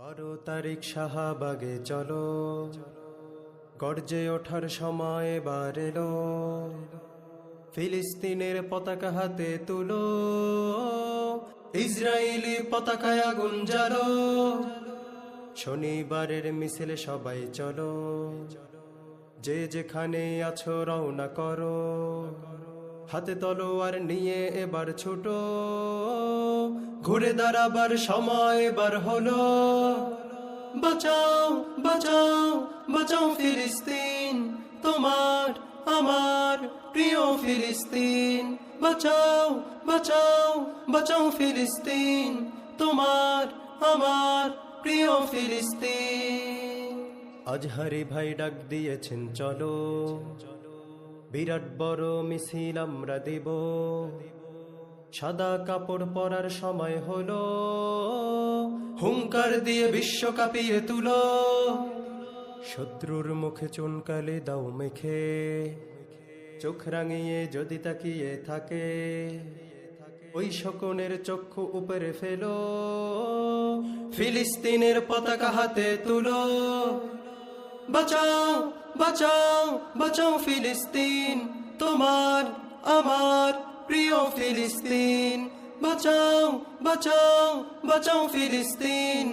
12 তারিখ শাহবাগে চলো, গর্জে ওঠার সময় এবার এলো। ফিলিস্তিনের পতাকা হাতে তুলো, ইসরায়েলি পতাকায় আগুন জ্বালো। শনিবারের মিছিলে সবাই চলো, যে যেখানে আছো রওনা করো। হাতে তলোয়ার নিয়ে এবার ছুটো, ঘুরে দাঁড়াবার সময় এবার হলো। বাঁচাও বাঁচাও বাঁচাও ফিলিস্তিন, তোমার আমার প্রিয় ফিলিস্তিন। বাঁচাও বাঁচাও বাঁচাও ফিলিস্তিন, তোমার আমার প্রিয় ফিলিস্তিন। আজহারি ভাই ডাক দিয়েছেন চলো, বিরাট বড় মিছিল আমরা দেব। সাদা কাপড় পরার সময় হলো, হুঙ্কার দিয়ে বিশ্ব কাঁপিয়ে তুলো। শত্রুর মুখে চুনকালি দাও মেখে, চোখ রাঙিয়ে যদি তাকিয়ে থাকে, ওই শকুনের চক্ষু উপরে ফেলো। ফিলিস্তিনের পতাকা হাতে তুলো, বাঁচাও বাঁচাও বাঁচাও ফিলিস্তিন, তোমার আমার প্রিয় ফিলিস্তিন। বাঁচাও বাঁচাও বাঁচাও ফিলিস্তিন,